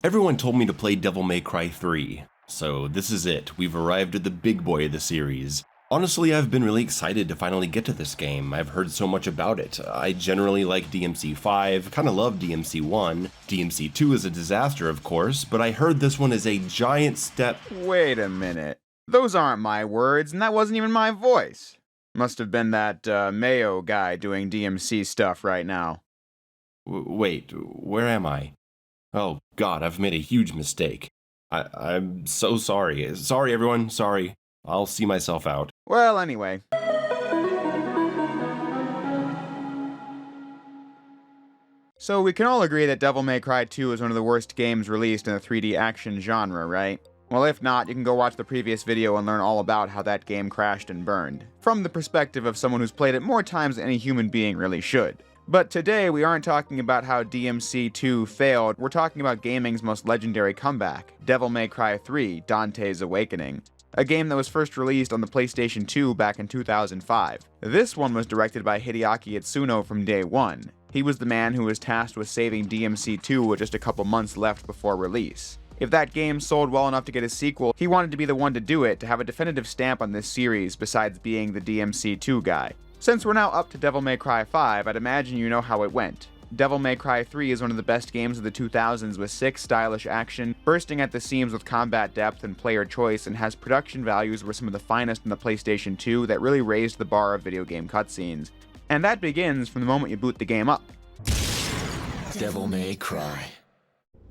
Everyone told me to play Devil May Cry 3, so this is it. We've arrived at the big boy of the series. Honestly, I've been really excited to finally get to this game. I've heard so much about it. I generally like DMC 5, kinda love DMC 1. DMC 2 is a disaster, of course, but I heard this one is a giant step. Wait a minute. Those aren't my words, and that wasn't even my voice. Must have been that Mayo guy doing DMC stuff right now. Wait, where am I? Oh god, I've made a huge mistake. I'm so sorry. Sorry everyone, sorry. I'll see myself out. Well, anyway. So we can all agree that Devil May Cry 2 is one of the worst games released in the 3D action genre, right? Well, if not, you can go watch the previous video and learn all about how that game crashed and burned, from the perspective of someone who's played it more times than any human being really should. But today, we aren't talking about how DMC 2 failed, we're talking about gaming's most legendary comeback, Devil May Cry 3: Dante's Awakening, a game that was first released on the PlayStation 2 back in 2005. This one was directed by Hideaki Itsuno from day one. He was the man who was tasked with saving DMC 2 with just a couple months left before release. If that game sold well enough to get a sequel, he wanted to be the one to do it, to have a definitive stamp on this series besides being the DMC 2 guy. Since we're now up to Devil May Cry 5, I'd imagine you know how it went. Devil May Cry 3 is one of the best games of the 2000s with sick, stylish action, bursting at the seams with combat depth and player choice, and has production values were some of the finest in the PlayStation 2 that really raised the bar of video game cutscenes. And that begins from the moment you boot the game up. Devil May Cry.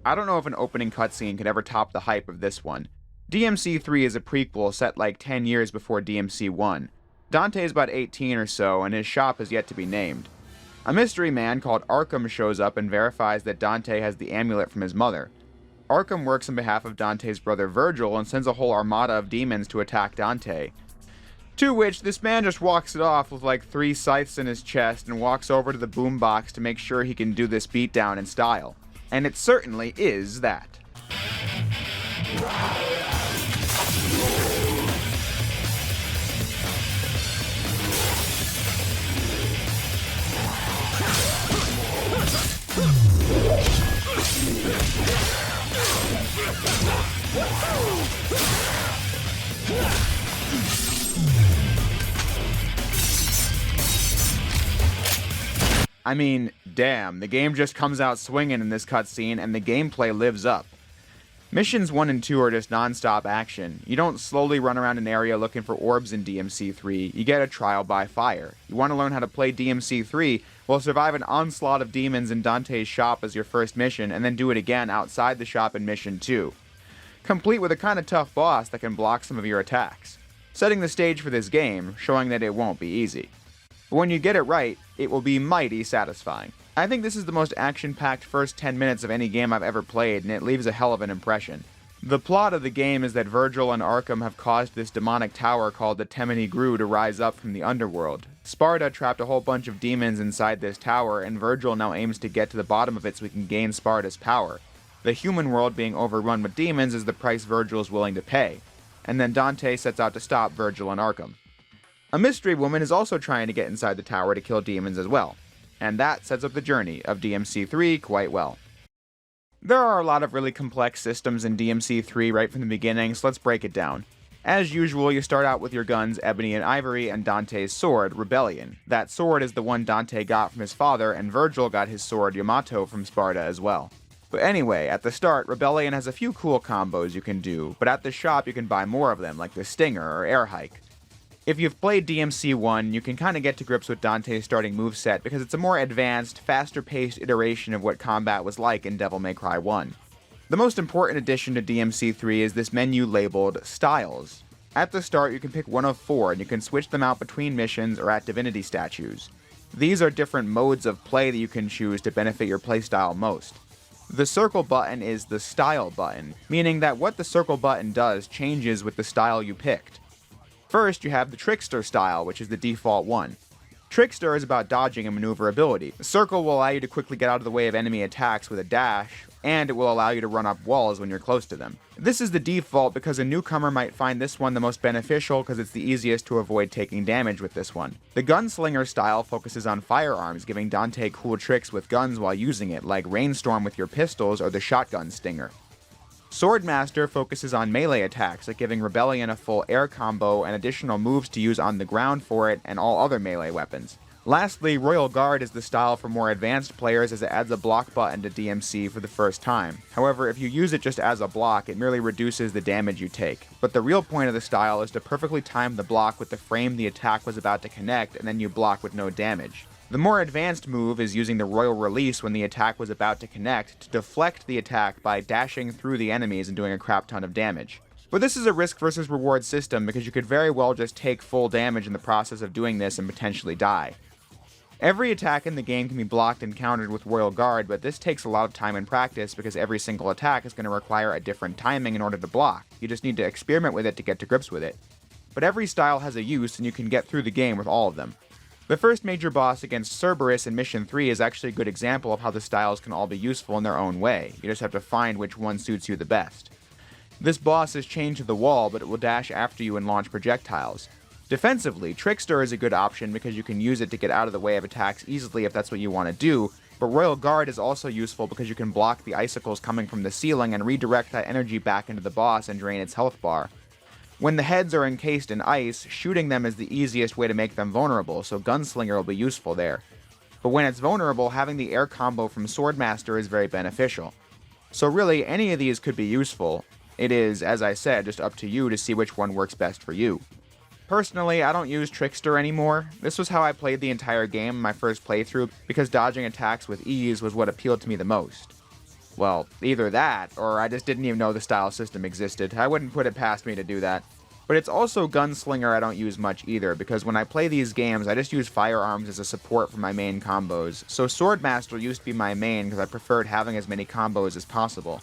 I don't know if an opening cutscene could ever top the hype of this one. DMC 3 is a prequel set like 10 years before DMC 1. Dante is about 18 or so, and his shop is yet to be named. A mystery man called Arkham shows up and verifies that Dante has the amulet from his mother. Arkham works on behalf of Dante's brother Virgil and sends a whole armada of demons to attack Dante. To which this man just walks it off with like 3 scythes in his chest and walks over to the boombox to make sure he can do this beatdown in style. And it certainly is that. I mean, damn, the game just comes out swinging in this cutscene, and the gameplay lives up. Missions 1 and 2 are just non-stop action. You don't slowly run around an area looking for orbs in DMC 3, you get a trial by fire. You want to learn how to play DMC 3, well, survive an onslaught of demons in Dante's shop as your first mission, and then do it again outside the shop in Mission 2. Complete with a kinda tough boss that can block some of your attacks. Setting the stage for this game, showing that it won't be easy. But when you get it right, it will be mighty satisfying. I think this is the most action-packed first 10 minutes of any game I've ever played, and it leaves a hell of an impression. The plot of the game is that Virgil and Arkham have caused this demonic tower called the Temini Gru to rise up from the underworld. Sparta trapped a whole bunch of demons inside this tower, and Virgil now aims to get to the bottom of it so he can gain Sparta's power. The human world being overrun with demons is the price Virgil is willing to pay. And then Dante sets out to stop Virgil and Arkham. A mystery woman is also trying to get inside the tower to kill demons as well. And that sets up the journey of DMC 3 quite well. There are a lot of really complex systems in DMC 3 right from the beginning, so let's break it down. As usual, you start out with your guns Ebony and Ivory and Dante's sword, Rebellion. That sword is the one Dante got from his father, and Virgil got his sword Yamato from Sparta as well. But anyway, at the start, Rebellion has a few cool combos you can do, but at the shop you can buy more of them, like the Stinger or Air Hike. If you've played DMC 1, you can kinda get to grips with Dante's starting moveset because it's a more advanced, faster-paced iteration of what combat was like in Devil May Cry 1. The most important addition to DMC 3 is this menu labeled Styles. At the start, you can pick one of 4, and you can switch them out between missions or at divinity statues. These are different modes of play that you can choose to benefit your playstyle most. The circle button is the style button, meaning that what the circle button does changes with the style you picked. First, you have the Trickster style, which is the default one. Trickster is about dodging and maneuverability. The circle will allow you to quickly get out of the way of enemy attacks with a dash, and it will allow you to run up walls when you're close to them. This is the default because a newcomer might find this one the most beneficial because it's the easiest to avoid taking damage with this one. The Gunslinger style focuses on firearms, giving Dante cool tricks with guns while using it, like Rainstorm with your pistols or the Shotgun Stinger. Swordmaster focuses on melee attacks, like giving Rebellion a full air combo and additional moves to use on the ground for it and all other melee weapons. Lastly, Royal Guard is the style for more advanced players as it adds a block button to DMC for the first time. However, if you use it just as a block, it merely reduces the damage you take. But the real point of the style is to perfectly time the block with the frame the attack was about to connect, and then you block with no damage. The more advanced move is using the Royal Release when the attack was about to connect to deflect the attack by dashing through the enemies and doing a crap ton of damage. But this is a risk versus reward system because you could very well just take full damage in the process of doing this and potentially die. Every attack in the game can be blocked and countered with Royal Guard, but this takes a lot of time and practice because every single attack is going to require a different timing in order to block. You just need to experiment with it to get to grips with it. But every style has a use and you can get through the game with all of them. The first major boss against Cerberus in Mission 3 is actually a good example of how the styles can all be useful in their own way. You just have to find which one suits you the best. This boss is chained to the wall, but it will dash after you and launch projectiles. Defensively, Trickster is a good option because you can use it to get out of the way of attacks easily if that's what you want to do, but Royal Guard is also useful because you can block the icicles coming from the ceiling and redirect that energy back into the boss and drain its health bar. When the heads are encased in ice, shooting them is the easiest way to make them vulnerable, so Gunslinger will be useful there. But when it's vulnerable, having the air combo from Swordmaster is very beneficial. So really, any of these could be useful. It is, as I said, just up to you to see which one works best for you. Personally, I don't use Trickster anymore. This was how I played the entire game in my first playthrough because dodging attacks with ease was what appealed to me the most. Well, either that, or I just didn't even know the style system existed. I wouldn't put it past me to do that. But it's also Gunslinger I don't use much either, because when I play these games, I just use firearms as a support for my main combos. So Swordmaster used to be my main because I preferred having as many combos as possible.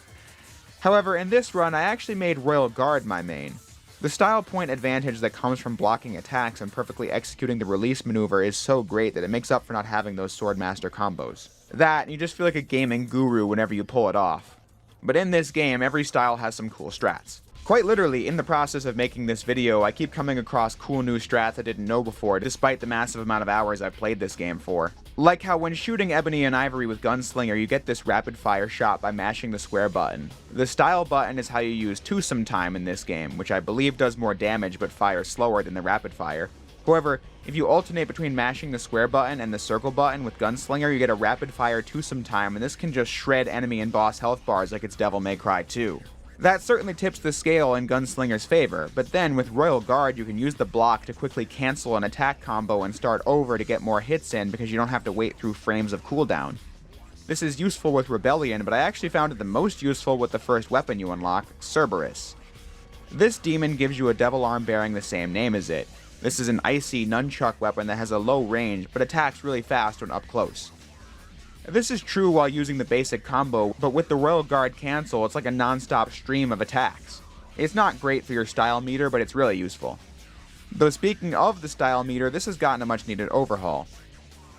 However, in this run, I actually made Royal Guard my main. The style point advantage that comes from blocking attacks and perfectly executing the release maneuver is so great that it makes up for not having those Swordmaster combos. That, and you just feel like a gaming guru whenever you pull it off. But in this game, every style has some cool strats. Quite literally, in the process of making this video, I keep coming across cool new strats I didn't know before, despite the massive amount of hours I've played this game for. Like how when shooting Ebony and Ivory with Gunslinger, you get this rapid fire shot by mashing the square button. The style button is how you use twosome time in this game, which I believe does more damage but fires slower than the rapid fire. However, if you alternate between mashing the square button and the circle button with Gunslinger, you get a rapid fire twosome time, and this can just shred enemy and boss health bars like it's Devil May Cry 2. That certainly tips the scale in Gunslinger's favor, but then with Royal Guard you can use the block to quickly cancel an attack combo and start over to get more hits in because you don't have to wait through frames of cooldown. This is useful with Rebellion, but I actually found it the most useful with the first weapon you unlock, Cerberus. This demon gives you a devil arm bearing the same name as it. This is an icy nunchuck weapon that has a low range, but attacks really fast when up close. This is true while using the basic combo, but with the Royal Guard cancel, it's like a non-stop stream of attacks. It's not great for your style meter, but it's really useful. Though speaking of the style meter, this has gotten a much needed overhaul.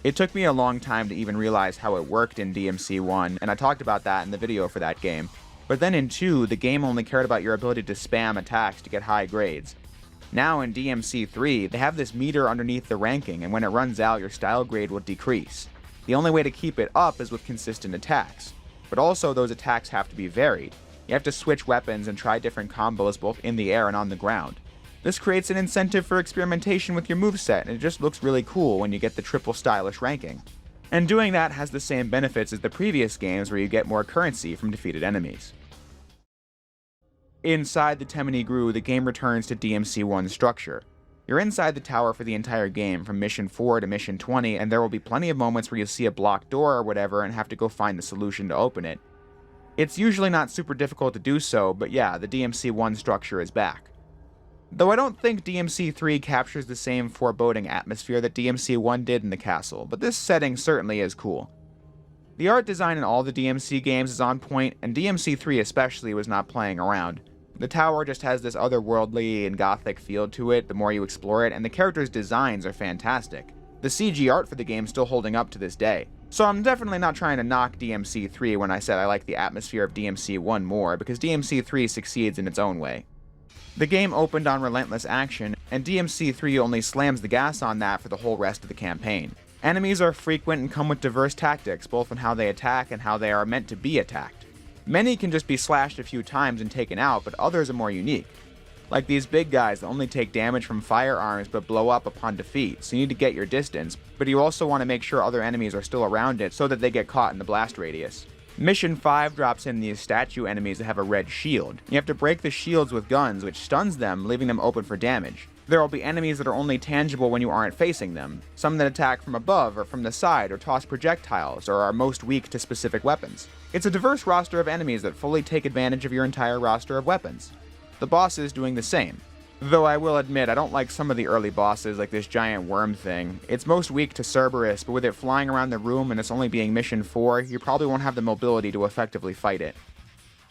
It took me a long time to even realize how it worked in DMC 1, and I talked about that in the video for that game. But then in 2, the game only cared about your ability to spam attacks to get high grades. Now in DMC 3, they have this meter underneath the ranking, and when it runs out, your style grade will decrease. The only way to keep it up is with consistent attacks. But also those attacks have to be varied. You have to switch weapons and try different combos both in the air and on the ground. This creates an incentive for experimentation with your moveset, and it just looks really cool when you get the triple stylish ranking. And doing that has the same benefits as the previous games where you get more currency from defeated enemies. Inside the Temini Gru, the game returns to DMC 1's structure. You're inside the tower for the entire game, from Mission 4 to Mission 20, and there will be plenty of moments where you'll see a blocked door or whatever and have to go find the solution to open it. It's usually not super difficult to do so, but yeah, the DMC 1 structure is back. Though I don't think DMC 3 captures the same foreboding atmosphere that DMC 1 did in the castle, but this setting certainly is cool. The art design in all the DMC games is on point, and DMC 3 especially was not playing around. The tower just has this otherworldly and gothic feel to it the more you explore it, and the characters' designs are fantastic. The CG art for the game is still holding up to this day. So I'm definitely not trying to knock DMC 3 when I said I like the atmosphere of DMC 1 more, because DMC 3 succeeds in its own way. The game opened on relentless action, and DMC 3 only slams the gas on that for the whole rest of the campaign. Enemies are frequent and come with diverse tactics, both in how they attack and how they are meant to be attacked. Many can just be slashed a few times and taken out, but others are more unique. Like these big guys that only take damage from firearms but blow up upon defeat, so you need to get your distance, but you also want to make sure other enemies are still around it so that they get caught in the blast radius. Mission 5 drops in these statue enemies that have a red shield. You have to break the shields with guns, which stuns them, leaving them open for damage. There will be enemies that are only tangible when you aren't facing them, some that attack from above or from the side or toss projectiles or are most weak to specific weapons. It's a diverse roster of enemies that fully take advantage of your entire roster of weapons. The bosses doing the same. Though I will admit, I don't like some of the early bosses, like this giant worm thing. It's most weak to Cerberus, but with it flying around the room and it's only being Mission 4, you probably won't have the mobility to effectively fight it.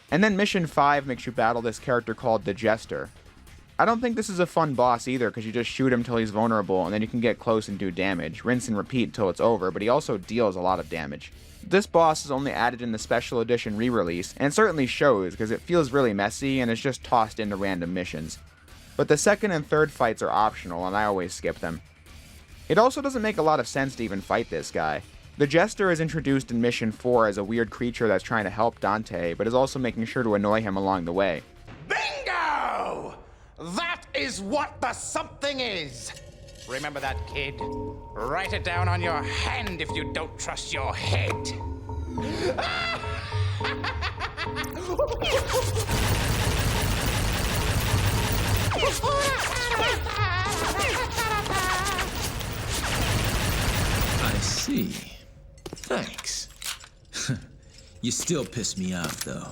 And then Mission 5 makes you battle this character called the Jester. I don't think this is a fun boss either, because you just shoot him till he's vulnerable, and then you can get close and do damage, rinse and repeat till it's over, but he also deals a lot of damage. This boss is only added in the special edition re-release, and it certainly shows because it feels really messy and is just tossed into random missions. But the second and third fights are optional, and I always skip them. It also doesn't make a lot of sense to even fight this guy. The Jester is introduced in Mission 4 as a weird creature that's trying to help Dante, but is also making sure to annoy him along the way. Bingo! That is what the something is! Remember that, kid? Write it down on your hand if you don't trust your head. I see. Thanks. You still piss me off, though.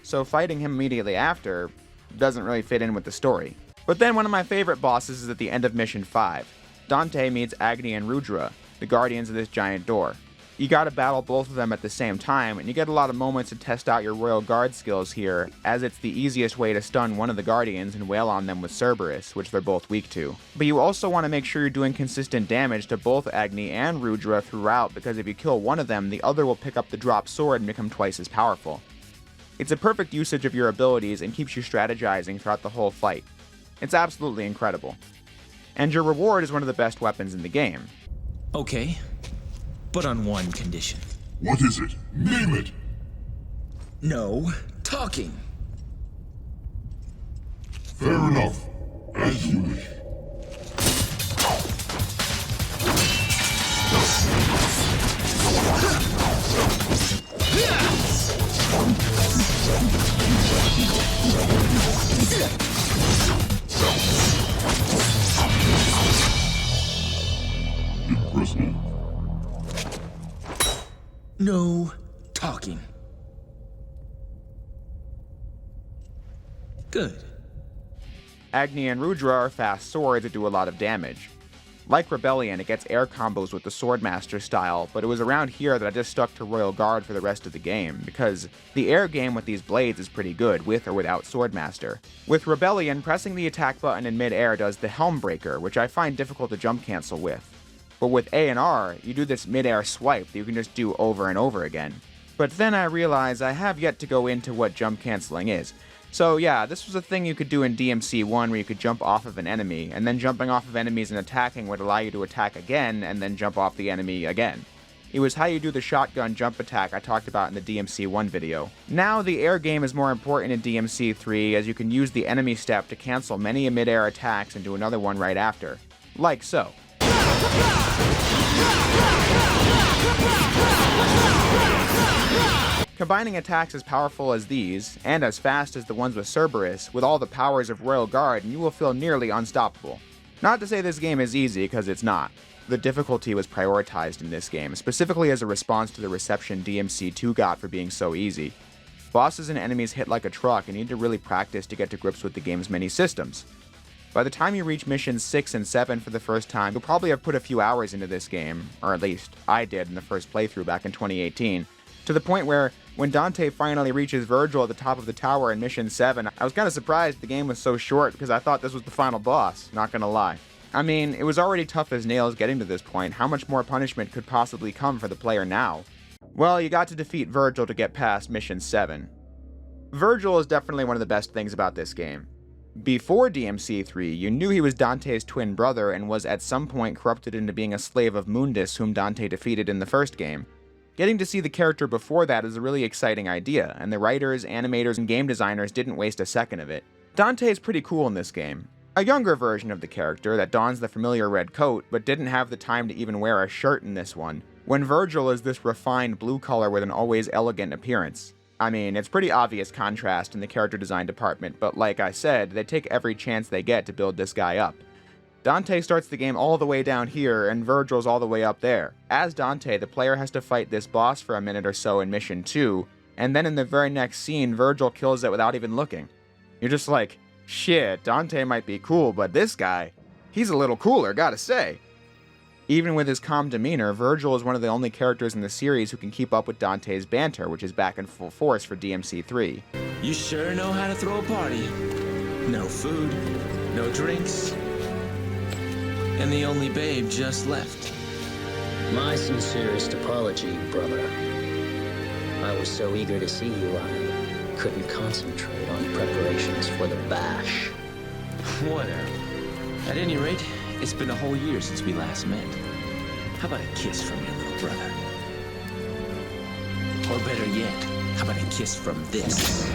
So fighting him immediately after doesn't really fit in with the story. But then one of my favorite bosses is at the end of Mission 5. Dante meets Agni and Rudra, the guardians of this giant door. You gotta battle both of them at the same time, and you get a lot of moments to test out your Royal Guard skills here, as it's the easiest way to stun one of the guardians and wail on them with Cerberus, which they're both weak to. But you also want to make sure you're doing consistent damage to both Agni and Rudra throughout, because if you kill one of them, the other will pick up the drop sword and become twice as powerful. It's a perfect usage of your abilities and keeps you strategizing throughout the whole fight. It's absolutely incredible. And your reward is one of the best weapons in the game. Okay, but on one condition. What is it? Name it! No talking. Fair enough. As you wish. Impressive. No talking. Good. Agni and Rudra are fast swords that do a lot of damage. Like Rebellion, it gets air combos with the Swordmaster style, but it was around here that I just stuck to Royal Guard for the rest of the game, because the air game with these blades is pretty good, with or without Swordmaster. With Rebellion, pressing the attack button in mid-air does the Helm Breaker, which I find difficult to jump cancel with. But with A and R, you do this mid-air swipe that you can just do over and over again. But then I realize I have yet to go into what jump canceling is. So yeah, this was a thing you could do in DMC 1 where you could jump off of an enemy, and then jumping off of enemies and attacking would allow you to attack again and then jump off the enemy again. It was how you do the shotgun jump attack I talked about in the DMC 1 video. Now the air game is more important in DMC 3 as you can use the enemy step to cancel many mid-air attacks and do another one right after. Like so. Combining attacks as powerful as these, and as fast as the ones with Cerberus, with all the powers of Royal Guard, and you will feel nearly unstoppable. Not to say this game is easy, because it's not. The difficulty was prioritized in this game, specifically as a response to the reception DMC2 got for being so easy. Bosses and enemies hit like a truck and you need to really practice to get to grips with the game's many systems. By the time you reach missions 6 and 7 for the first time, you'll probably have put a few hours into this game, or at least I did in the first playthrough back in 2018, to the point where when Dante finally reaches Virgil at the top of the tower in mission 7, I was kind of surprised the game was so short because I thought this was the final boss, not gonna lie. I mean, it was already tough as nails getting to this point, how much more punishment could possibly come for the player now? Well, you got to defeat Virgil to get past mission 7. Virgil is definitely one of the best things about this game. Before DMC 3, you knew he was Dante's twin brother and was at some point corrupted into being a slave of Mundus whom Dante defeated in the first game. Getting to see the character before that is a really exciting idea, and the writers, animators, and game designers didn't waste a second of it. Dante is pretty cool in this game. A younger version of the character that dons the familiar red coat, but didn't have the time to even wear a shirt in this one, when Virgil is this refined blue color with an always elegant appearance. I mean, it's pretty obvious contrast in the character design department, but like I said, they take every chance they get to build this guy up. Dante starts the game all the way down here, and Virgil's all the way up there. As Dante, the player has to fight this boss for a minute or so in Mission 2, and then in the very next scene, Virgil kills it without even looking. You're just like, shit, Dante might be cool, but this guy, he's a little cooler, gotta say. Even with his calm demeanor, Virgil is one of the only characters in the series who can keep up with Dante's banter, which is back in full force for DMC3. You sure know how to throw a party. No food, no drinks, and the only babe just left. My sincerest apology, brother. I was so eager to see you, I couldn't concentrate on preparations for the bash. Whatever. At any rate, it's been a whole year since we last met. How about a kiss from your little brother? Or better yet, how about a kiss from this?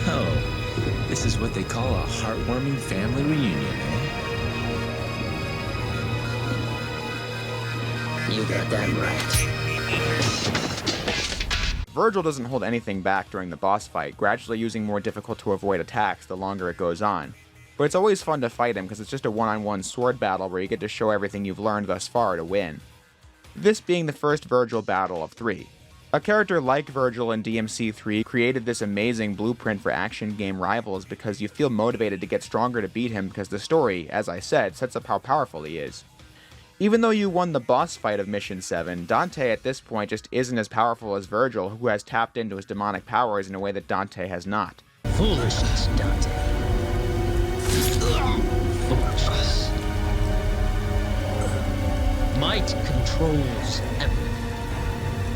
So, this is what they call a heartwarming family reunion, eh? You got that right. Virgil doesn't hold anything back during the boss fight, gradually using more difficult to avoid attacks the longer it goes on. But it's always fun to fight him because it's just a one-on-one sword battle where you get to show everything you've learned thus far to win. This being the first Virgil battle of 3. A character like Virgil in DMC3 created this amazing blueprint for action game rivals because you feel motivated to get stronger to beat him because the story, as I said, sets up how powerful he is. Even though you won the boss fight of Mission 7, Dante at this point just isn't as powerful as Virgil, who has tapped into his demonic powers in a way that Dante has not. Foolishness, Dante. Foolishness. Might controls everything.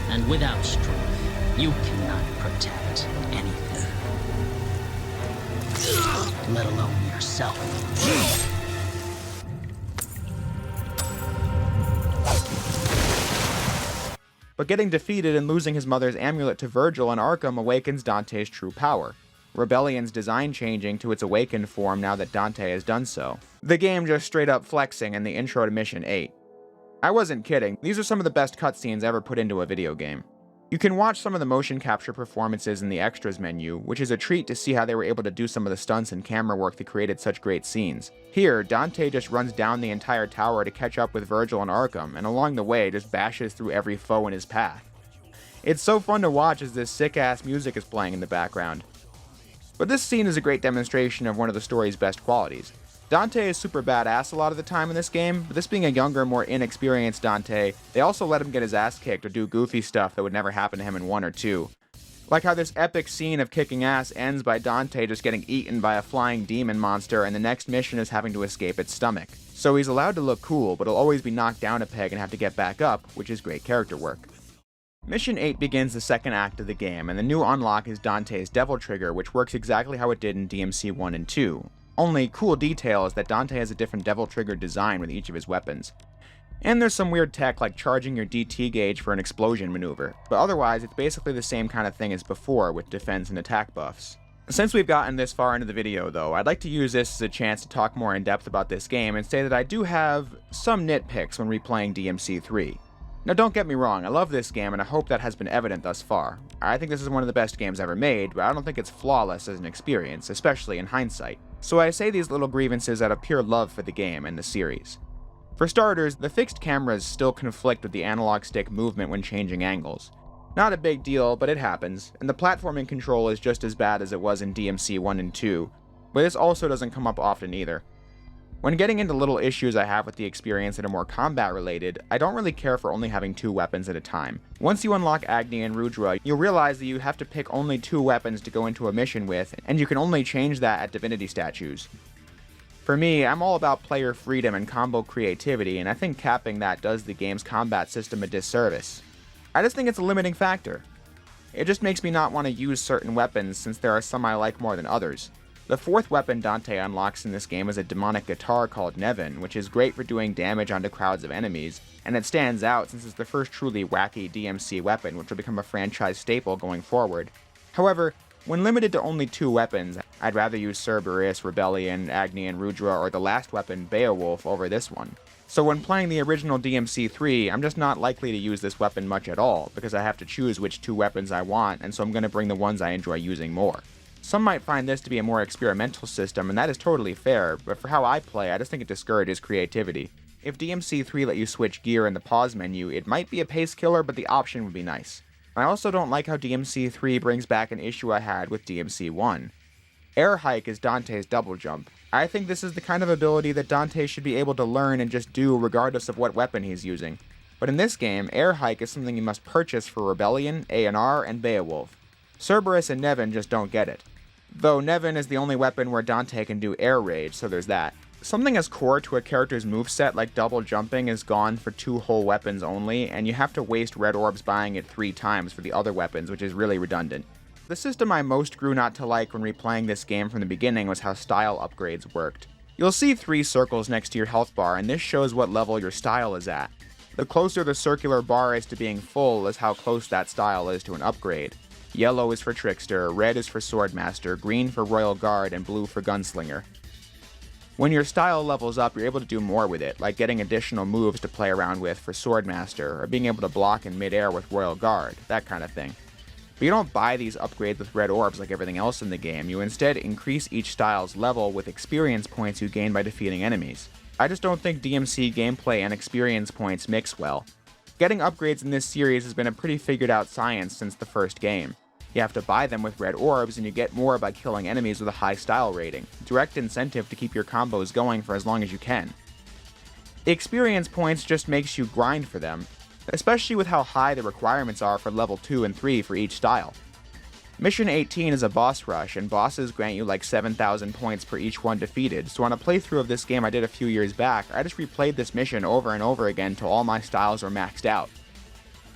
And without strength, you cannot protect anything. Let alone yourself. But getting defeated and losing his mother's amulet to Virgil in Arkham awakens Dante's true power. Rebellion's design changing to its awakened form now that Dante has done so. The game just straight up flexing in the intro to Mission 8. I wasn't kidding, these are some of the best cutscenes ever put into a video game. You can watch some of the motion capture performances in the extras menu, which is a treat to see how they were able to do some of the stunts and camera work that created such great scenes. Here, Dante just runs down the entire tower to catch up with Virgil and Arkham, and along the way just bashes through every foe in his path. It's so fun to watch as this sick-ass music is playing in the background. But this scene is a great demonstration of one of the story's best qualities. Dante is super badass a lot of the time in this game, but this being a younger, more inexperienced Dante, they also let him get his ass kicked or do goofy stuff that would never happen to him in 1 or 2. Like how this epic scene of kicking ass ends by Dante just getting eaten by a flying demon monster and the next mission is having to escape its stomach. So he's allowed to look cool, but he'll always be knocked down a peg and have to get back up, which is great character work. Mission 8 begins the second act of the game, and the new unlock is Dante's Devil Trigger, which works exactly how it did in DMC 1 and 2. Only cool detail is that Dante has a different Devil Trigger design with each of his weapons. And there's some weird tech like charging your DT gauge for an explosion maneuver, but otherwise it's basically the same kind of thing as before with defense and attack buffs. Since we've gotten this far into the video though, I'd like to use this as a chance to talk more in depth about this game and say that I do have some nitpicks when replaying DMC3. Now don't get me wrong, I love this game and I hope that has been evident thus far. I think this is one of the best games ever made, but I don't think it's flawless as an experience, especially in hindsight. So I say these little grievances out of pure love for the game and the series. For starters, the fixed cameras still conflict with the analog stick movement when changing angles. Not a big deal, but it happens, and the platforming control is just as bad as it was in DMC 1 and 2, but this also doesn't come up often either. When getting into little issues I have with the experience that are more combat related, I don't really care for only having 2 weapons at a time. Once you unlock Agni and Rudra, you'll realize that you have to pick only 2 weapons to go into a mission with, and you can only change that at divinity statues. For me, I'm all about player freedom and combo creativity, and I think capping that does the game's combat system a disservice. I just think it's a limiting factor. It just makes me not want to use certain weapons since there are some I like more than others. The fourth weapon Dante unlocks in this game is a demonic guitar called Nevin, which is great for doing damage onto crowds of enemies, and it stands out since it's the first truly wacky DMC weapon, which will become a franchise staple going forward. However, when limited to only 2 weapons, I'd rather use Cerberus, Rebellion, Agni, and Rudra, or the last weapon, Beowulf, over this one. So when playing the original DMC3, I'm just not likely to use this weapon much at all, because I have to choose which 2 weapons I want, and so I'm going to bring the ones I enjoy using more. Some might find this to be a more experimental system, and that is totally fair, but for how I play, I just think it discourages creativity. If DMC3 let you switch gear in the pause menu, it might be a pace killer, but the option would be nice. I also don't like how DMC3 brings back an issue I had with DMC1. Air Hike is Dante's double jump. I think this is the kind of ability that Dante should be able to learn and just do regardless of what weapon he's using. But in this game, Air Hike is something you must purchase for Rebellion, A&R, and Beowulf. Cerberus and Nevin just don't get it. Though Nevin is the only weapon where Dante can do Air Rage, so there's that. Something as core to a character's moveset like double jumping is gone for 2 whole weapons only, and you have to waste red orbs buying it 3 times for the other weapons, which is really redundant. The system I most grew not to like when replaying this game from the beginning was how style upgrades worked. You'll see 3 circles next to your health bar, and this shows what level your style is at. The closer the circular bar is to being full is how close that style is to an upgrade. Yellow is for Trickster, red is for Swordmaster, green for Royal Guard, and blue for Gunslinger. When your style levels up, you're able to do more with it, like getting additional moves to play around with for Swordmaster, or being able to block in midair with Royal Guard, that kind of thing. But you don't buy these upgrades with red orbs like everything else in the game, you instead increase each style's level with experience points you gain by defeating enemies. I just don't think DMC gameplay and experience points mix well. Getting upgrades in this series has been a pretty figured out science since the first game. You have to buy them with red orbs, and you get more by killing enemies with a high style rating. Direct incentive to keep your combos going for as long as you can. Experience points just makes you grind for them, especially with how high the requirements are for level 2 and 3 for each style. Mission 18 is a boss rush, and bosses grant you like 7,000 points per each one defeated, so on a playthrough of this game I did a few years back, I just replayed this mission over and over again till all my styles were maxed out.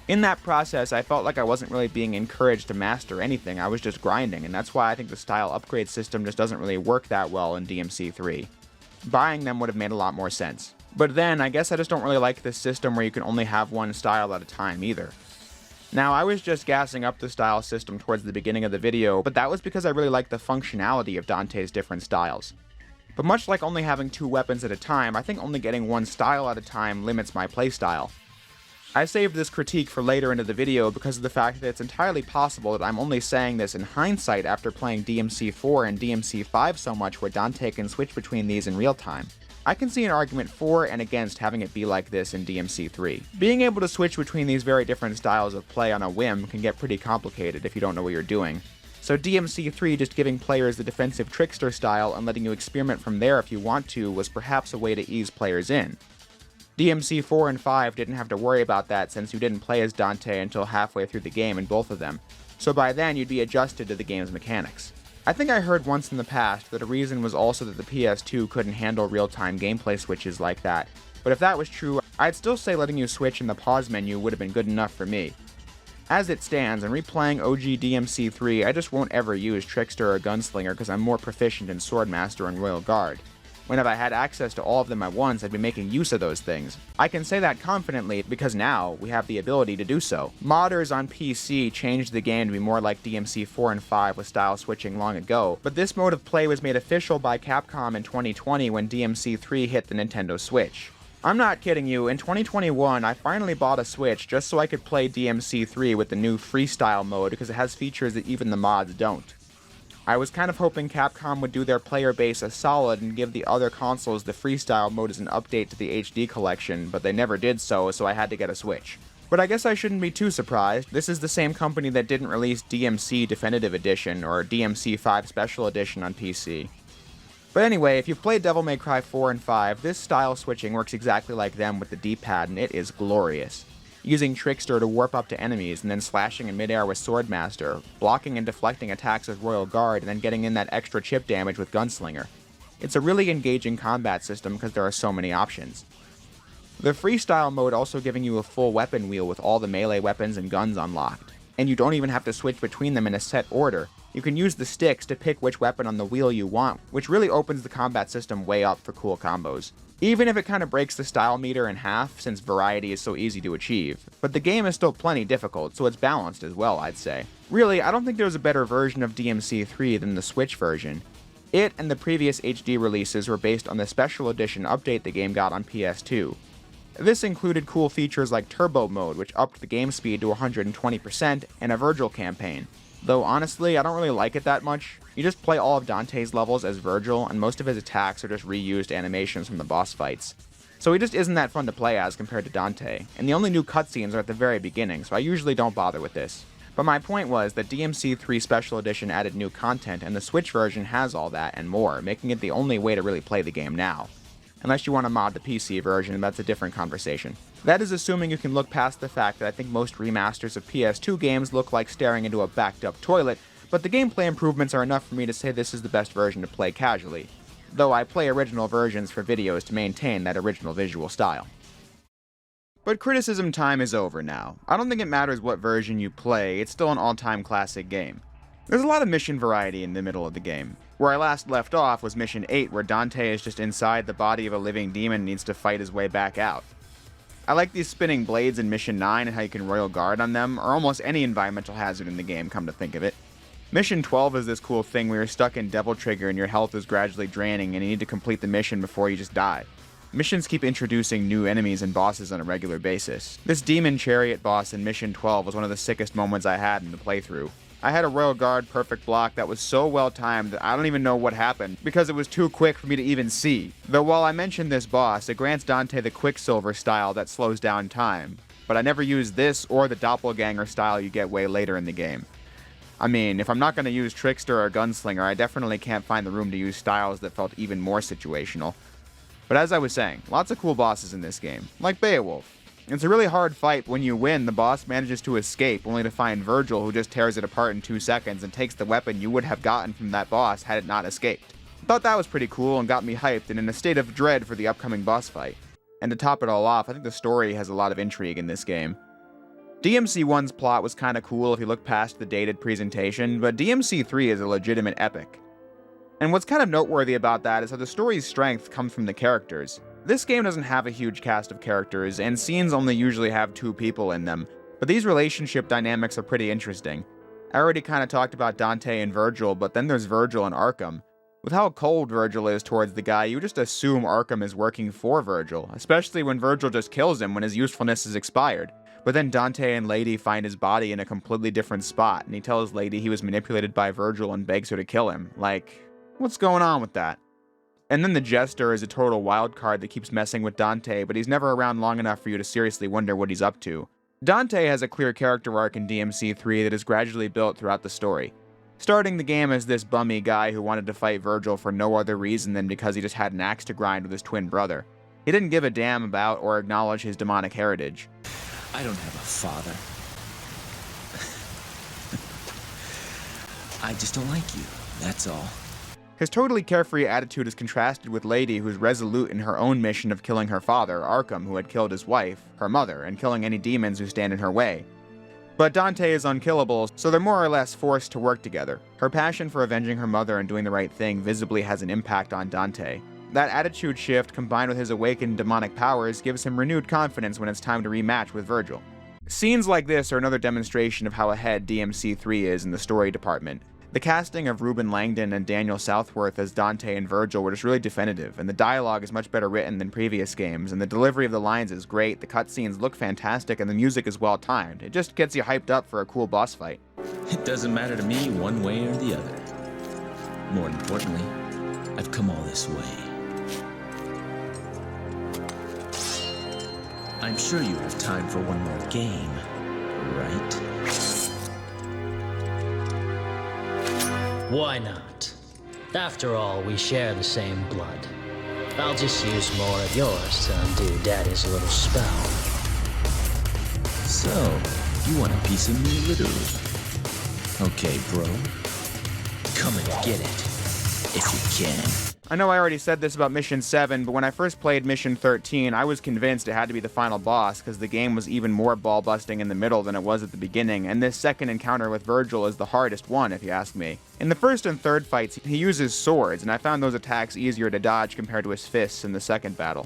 In that process, I felt like I wasn't really being encouraged to master anything, I was just grinding, and that's why I think the style upgrade system just doesn't really work that well in DMC3. Buying them would have made a lot more sense. But then, I guess I just don't really like this system where you can only have one style at a time either. Now, I was just gassing up the style system towards the beginning of the video, but that was because I really like the functionality of Dante's different styles. But much like only having 2 weapons at a time, I think only getting one style at a time limits my playstyle. I saved this critique for later into the video because of the fact that it's entirely possible that I'm only saying this in hindsight after playing DMC4 and DMC5 so much where Dante can switch between these in real time. I can see an argument for and against having it be like this in DMC3. Being able to switch between these very different styles of play on a whim can get pretty complicated if you don't know what you're doing. So DMC3 just giving players the defensive Trickster style and letting you experiment from there if you want to was perhaps a way to ease players in. DMC 4 and 5 didn't have to worry about that since you didn't play as Dante until halfway through the game in both of them, so by then you'd be adjusted to the game's mechanics. I think I heard once in the past that a reason was also that the PS2 couldn't handle real-time gameplay switches like that, but if that was true, I'd still say letting you switch in the pause menu would have been good enough for me. As it stands, in replaying OG DMC3, I just won't ever use Trickster or Gunslinger because I'm more proficient in Swordmaster and Royal Guard. Whenever I had access to all of them at once, I'd be making use of those things. I can say that confidently because now we have the ability to do so. Modders on PC changed the game to be more like DMC 4 and 5 with style switching long ago, but this mode of play was made official by Capcom in 2020 when DMC 3 hit the Nintendo Switch. I'm not kidding you, in 2021 I finally bought a Switch just so I could play DMC 3 with the new freestyle mode because it has features that even the mods don't. I was kind of hoping Capcom would do their player base a solid and give the other consoles the freestyle mode as an update to the HD collection, but they never did so I had to get a Switch. But I guess I shouldn't be too surprised. This is the same company that didn't release DMC Definitive Edition or DMC 5 Special Edition on PC. But anyway, if you've played Devil May Cry 4 and 5, this style switching works exactly like them with the D-pad and it is glorious. Using Trickster to warp up to enemies and then slashing in midair with Swordmaster, blocking and deflecting attacks with Royal Guard, and then getting in that extra chip damage with Gunslinger. It's a really engaging combat system because there are so many options. The freestyle mode also giving you a full weapon wheel with all the melee weapons and guns unlocked, and you don't even have to switch between them in a set order. You can use the sticks to pick which weapon on the wheel you want, which really opens the combat system way up for cool combos. Even if it kind of breaks the style meter in half, since variety is so easy to achieve. But the game is still plenty difficult, so it's balanced as well, I'd say. Really, I don't think there's a better version of DMC3 than the Switch version. It and the previous HD releases were based on the special edition update the game got on PS2. This included cool features like Turbo Mode, which upped the game speed to 120%, and a Virgil campaign. Though honestly, I don't really like it that much. You just play all of Dante's levels as Virgil, and most of his attacks are just reused animations from the boss fights. So he just isn't that fun to play as compared to Dante, and the only new cutscenes are at the very beginning, so I usually don't bother with this. But my point was that DMC3 Special Edition added new content, and the Switch version has all that and more, making it the only way to really play the game now. Unless you want to mod the PC version, that's a different conversation. That is assuming you can look past the fact that I think most remasters of PS2 games look like staring into a backed up toilet, but the gameplay improvements are enough for me to say this is the best version to play casually, though I play original versions for videos to maintain that original visual style. But criticism time is over now. I don't think it matters what version you play, it's still an all-time classic game. There's a lot of mission variety in the middle of the game. Where I last left off was Mission 8, where Dante is just inside the body of a living demon and needs to fight his way back out. I like these spinning blades in Mission 9 and how you can Royal Guard on them, or almost any environmental hazard in the game, come to think of it. Mission 12 is this cool thing where you're stuck in Devil Trigger and your health is gradually draining and you need to complete the mission before you just die. Missions keep introducing new enemies and bosses on a regular basis. This Demon Chariot boss in Mission 12 was one of the sickest moments I had in the playthrough. I had a Royal Guard perfect block that was so well timed that I don't even know what happened, because it was too quick for me to even see. Though while I mentioned this boss, it grants Dante the Quicksilver style that slows down time, but I never used this or the Doppelganger style you get way later in the game. I mean, if I'm not going to use Trickster or Gunslinger, I definitely can't find the room to use styles that felt even more situational. But as I was saying, lots of cool bosses in this game, like Beowulf. It's a really hard fight. When you win, the boss manages to escape, only to find Virgil, who just tears it apart in 2 seconds and takes the weapon you would have gotten from that boss had it not escaped. Thought that was pretty cool and got me hyped and in a state of dread for the upcoming boss fight. And to top it all off, I think the story has a lot of intrigue in this game. DMC1's plot was kinda cool if you look past the dated presentation, but DMC3 is a legitimate epic. And what's kind of noteworthy about that is how the story's strength comes from the characters. This game doesn't have a huge cast of characters, and scenes only usually have 2 people in them, but these relationship dynamics are pretty interesting. I already kinda talked about Dante and Virgil, but then there's Virgil and Arkham. With how cold Virgil is towards the guy, you just assume Arkham is working for Virgil, especially when Virgil just kills him when his usefulness is expired. But then Dante and Lady find his body in a completely different spot, and he tells Lady he was manipulated by Virgil and begs her to kill him. Like, what's going on with that? And then the Jester is a total wild card that keeps messing with Dante, but he's never around long enough for you to seriously wonder what he's up to. Dante has a clear character arc in DMC3 that is gradually built throughout the story. Starting the game as this bummy guy who wanted to fight Virgil for no other reason than because he just had an axe to grind with his twin brother. He didn't give a damn about or acknowledge his demonic heritage. I don't have a father. I just don't like you, that's all. His totally carefree attitude is contrasted with Lady, who's resolute in her own mission of killing her father, Arkham, who had killed his wife, her mother, and killing any demons who stand in her way. But Dante is unkillable, so they're more or less forced to work together. Her passion for avenging her mother and doing the right thing visibly has an impact on Dante. That attitude shift, combined with his awakened demonic powers, gives him renewed confidence when it's time to rematch with Virgil. Scenes like this are another demonstration of how ahead DMC3 is in the story department. The casting of Ruben Langdon and Daniel Southworth as Dante and Virgil were just really definitive, and the dialogue is much better written than previous games, and the delivery of the lines is great, the cutscenes look fantastic, and the music is well timed. It just gets you hyped up for a cool boss fight. It doesn't matter to me one way or the other. More importantly, I've come all this way. I'm sure you have time for one more game, right? Why not? After all, we share the same blood. I'll just use more of yours to undo Daddy's little spell. So, you want a piece of me, literally? Okay, bro. Come and get it, if you can. I know I already said this about Mission 7, but when I first played Mission 13, I was convinced it had to be the final boss because the game was even more ball-busting in the middle than it was at the beginning, and this second encounter with Virgil is the hardest one, if you ask me. In the first and third fights, he uses swords, and I found those attacks easier to dodge compared to his fists in the second battle.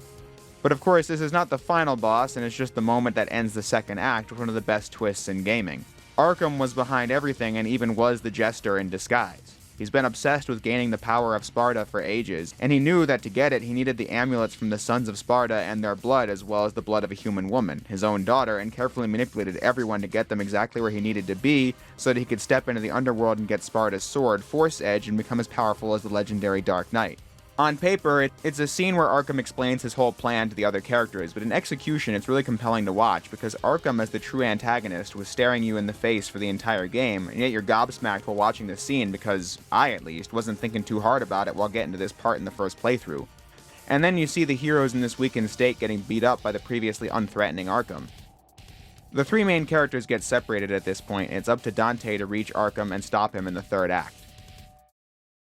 But of course, this is not the final boss, and it's just the moment that ends the second act with one of the best twists in gaming. Arkham was behind everything and even was the jester in disguise. He's been obsessed with gaining the power of Sparta for ages, and he knew that to get it, he needed the amulets from the sons of Sparta and their blood as well as the blood of a human woman, his own daughter, and carefully manipulated everyone to get them exactly where he needed to be so that he could step into the underworld and get Sparta's sword, Force Edge, and become as powerful as the legendary Dark Knight. On paper, it's a scene where Arkham explains his whole plan to the other characters, but in execution it's really compelling to watch because Arkham as the true antagonist was staring you in the face for the entire game, and yet you're gobsmacked while watching this scene because I, at least, wasn't thinking too hard about it while getting to this part in the first playthrough. And then you see the heroes in this weakened state getting beat up by the previously unthreatening Arkham. The three main characters get separated at this point, and it's up to Dante to reach Arkham and stop him in the third act.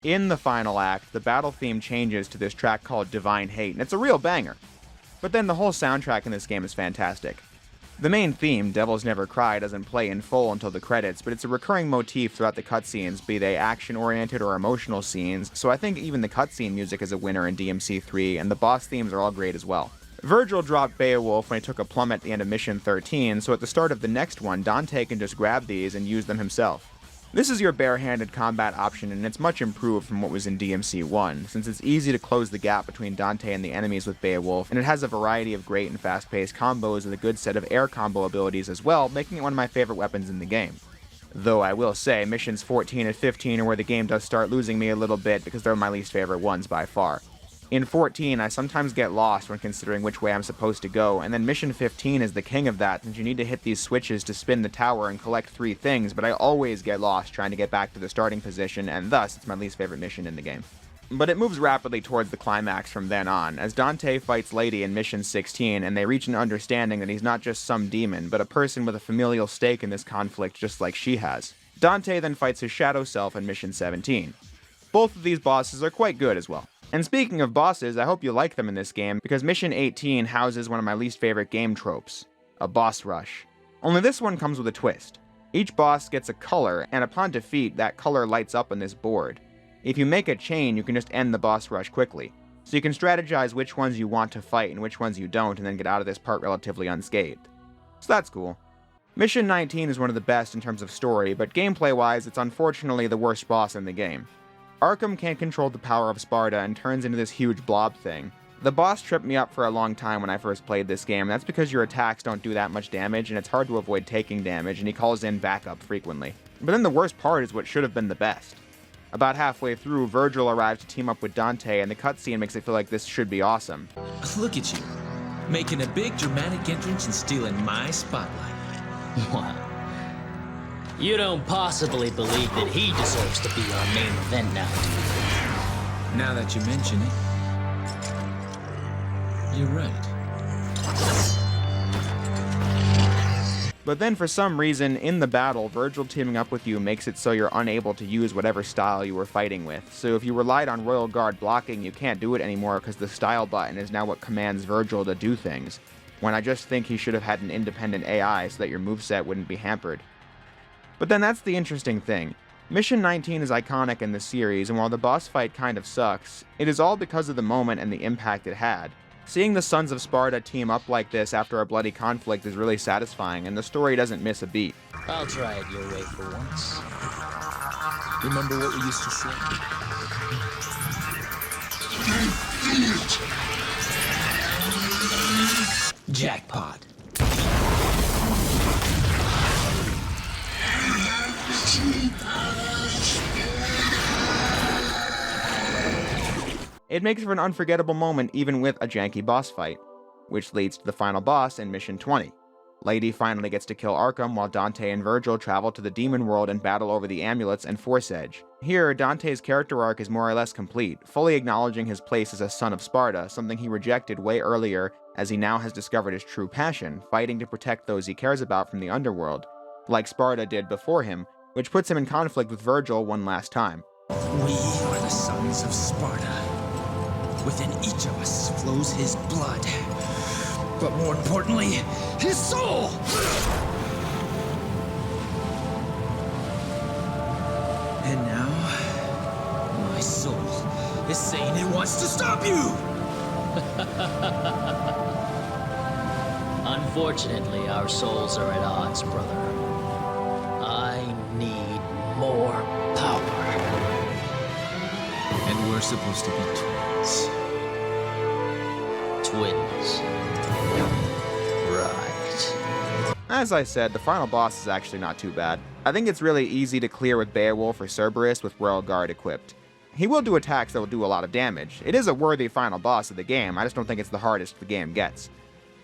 In the final act, the battle theme changes to this track called Divine Hate, and it's a real banger. But then the whole soundtrack in this game is fantastic. The main theme, Devils Never Cry, doesn't play in full until the credits, but it's a recurring motif throughout the cutscenes, be they action-oriented or emotional scenes, so I think even the cutscene music is a winner in DMC3, and the boss themes are all great as well. Virgil dropped Beowulf when he took a plumb at the end of Mission 13, so at the start of the next one, Dante can just grab these and use them himself. This is your barehanded combat option, and it's much improved from what was in DMC 1, since it's easy to close the gap between Dante and the enemies with Beowulf, and it has a variety of great and fast-paced combos with a good set of air combo abilities as well, making it one of my favorite weapons in the game. Though I will say, missions 14 and 15 are where the game does start losing me a little bit because they're my least favorite ones by far. In 14, I sometimes get lost when considering which way I'm supposed to go, and then Mission 15 is the king of that, since you need to hit these switches to spin the tower and collect 3 things, but I always get lost trying to get back to the starting position, and thus it's my least favorite mission in the game. But it moves rapidly towards the climax from then on, as Dante fights Lady in Mission 16, and they reach an understanding that he's not just some demon, but a person with a familial stake in this conflict just like she has. Dante then fights his shadow self in Mission 17. Both of these bosses are quite good as well. And speaking of bosses, I hope you like them in this game, because Mission 18 houses one of my least favorite game tropes, a boss rush. Only this one comes with a twist. Each boss gets a color, and upon defeat, that color lights up on this board. If you make a chain, you can just end the boss rush quickly. So you can strategize which ones you want to fight and which ones you don't, and then get out of this part relatively unscathed. So that's cool. Mission 19 is one of the best in terms of story, but gameplay-wise, it's unfortunately the worst boss in the game. Arkham can't control the power of Sparta and turns into this huge blob thing. The boss tripped me up for a long time when I first played this game, and that's because your attacks don't do that much damage, and it's hard to avoid taking damage, and he calls in backup frequently. But then the worst part is what should have been the best. About halfway through, Virgil arrives to team up with Dante, and the cutscene makes it feel like this should be awesome. Look at you, making a big dramatic entrance and stealing my spotlight. Wow. You don't possibly believe that he deserves to be our main event now, do you? Now that you mention it, you're right. But then for some reason, in the battle, Virgil teaming up with you makes it so you're unable to use whatever style you were fighting with. So if you relied on Royal Guard blocking, you can't do it anymore because the style button is now what commands Virgil to do things, when I just think he should have had an independent AI so that your moveset wouldn't be hampered. But then that's the interesting thing. Mission 19 is iconic in the series, and while the boss fight kind of sucks, it is all because of the moment and the impact it had. Seeing the Sons of Sparta team up like this after a bloody conflict is really satisfying, and the story doesn't miss a beat. I'll try it your way for once. Remember what we used to say? Jackpot. It makes for an unforgettable moment even with a janky boss fight, which leads to the final boss in Mission 20. Lady finally gets to kill Arkham while Dante and Virgil travel to the demon world and battle over the amulets and Force Edge. Here, Dante's character arc is more or less complete, fully acknowledging his place as a son of Sparta, something he rejected way earlier as he now has discovered his true passion, fighting to protect those he cares about from the underworld, like Sparta did before him, which puts him in conflict with Virgil one last time. We are the sons of Sparta. Within each of us flows his blood. But more importantly, his soul! And now, my soul is saying it wants to stop you! Unfortunately, our souls are at odds, brother. I need more power. And we're supposed to be twins. Twins. Right. As I said, the final boss is actually not too bad. I think it's really easy to clear with Beowulf or Cerberus with Royal Guard equipped. He will do attacks that will do a lot of damage. It is a worthy final boss of the game, I just don't think it's the hardest the game gets.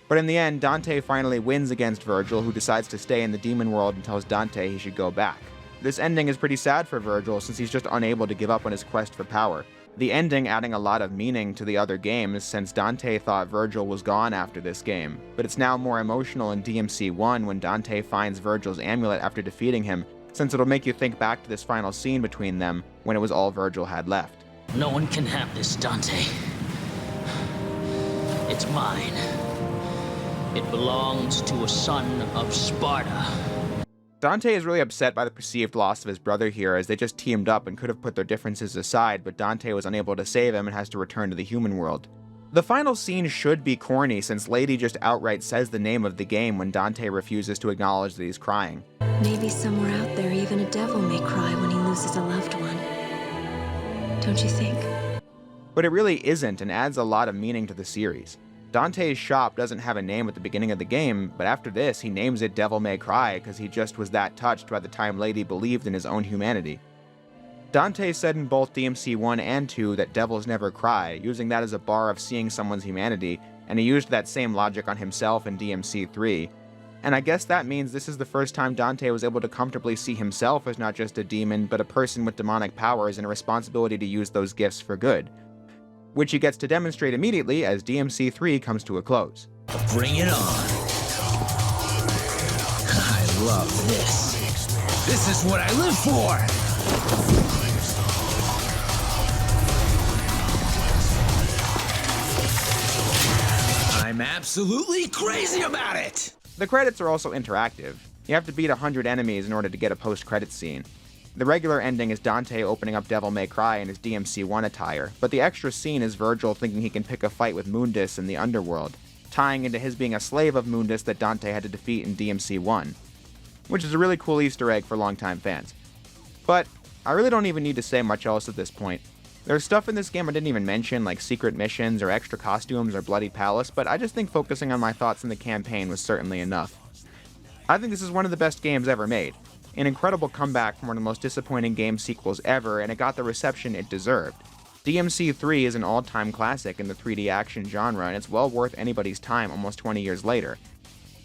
But in the end, Dante finally wins against Virgil, who decides to stay in the demon world and tells Dante he should go back. This ending is pretty sad for Virgil since he's just unable to give up on his quest for power. The ending adding a lot of meaning to the other games since Dante thought Virgil was gone after this game, but it's now more emotional in DMC 1 when Dante finds Virgil's amulet after defeating him, since it'll make you think back to this final scene between them when it was all Virgil had left. No one can have this, Dante. It's mine. It belongs to a son of Sparta. Dante is really upset by the perceived loss of his brother here, as they just teamed up and could have put their differences aside, but Dante was unable to save him and has to return to the human world. The final scene should be corny, since Lady just outright says the name of the game when Dante refuses to acknowledge that he's crying. Maybe somewhere out there even a devil may cry when he loses a loved one. Don't you think? But it really isn't, and adds a lot of meaning to the series. Dante's shop doesn't have a name at the beginning of the game, but after this he names it Devil May Cry because he just was that touched by the time Lady believed in his own humanity. Dante said in both DMC 1 and 2 that devils never cry, using that as a bar of seeing someone's humanity, and he used that same logic on himself in DMC 3. And I guess that means this is the first time Dante was able to comfortably see himself as not just a demon, but a person with demonic powers and a responsibility to use those gifts for good, which he gets to demonstrate immediately as DMC 3 comes to a close. Bring it on. I love this. This is what I live for! I'm absolutely crazy about it! The credits are also interactive. You have to beat 100 enemies in order to get a post-credit scene. The regular ending is Dante opening up Devil May Cry in his DMC 1 attire, but the extra scene is Virgil thinking he can pick a fight with Mundus in the underworld, tying into his being a slave of Mundus that Dante had to defeat in DMC 1, which is a really cool Easter egg for longtime fans. But I really don't even need to say much else at this point. There's stuff in this game I didn't even mention, like secret missions or extra costumes or Bloody Palace, but I just think focusing on my thoughts in the campaign was certainly enough. I think this is one of the best games ever made. An incredible comeback from one of the most disappointing game sequels ever, and it got the reception it deserved. DMC 3 is an all-time classic in the 3D action genre, and it's well worth anybody's time almost 20 years later.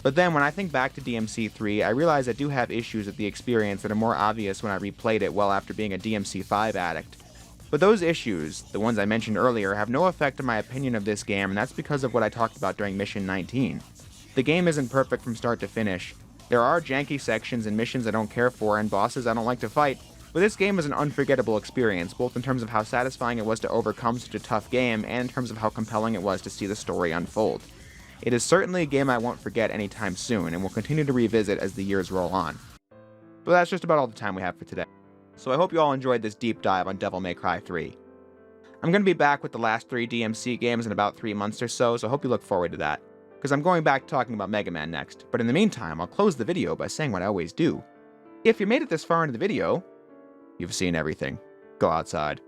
But then when I think back to DMC 3, I realize I do have issues with the experience that are more obvious when I replayed it well after being a DMC 5 addict. But those issues, the ones I mentioned earlier, have no effect on my opinion of this game, and that's because of what I talked about during Mission 19. The game isn't perfect from start to finish. There are janky sections and missions I don't care for and bosses I don't like to fight, but this game is an unforgettable experience, both in terms of how satisfying it was to overcome such a tough game and in terms of how compelling it was to see the story unfold. It is certainly a game I won't forget anytime soon and will continue to revisit as the years roll on. But that's just about all the time we have for today. So I hope you all enjoyed this deep dive on Devil May Cry 3. I'm going to be back with the last 3 DMC games in about 3 months or so I hope you look forward to that, because I'm going back talking about Mega Man next, but in the meantime, I'll close the video by saying what I always do. If you made it this far into the video, you've seen everything. Go outside.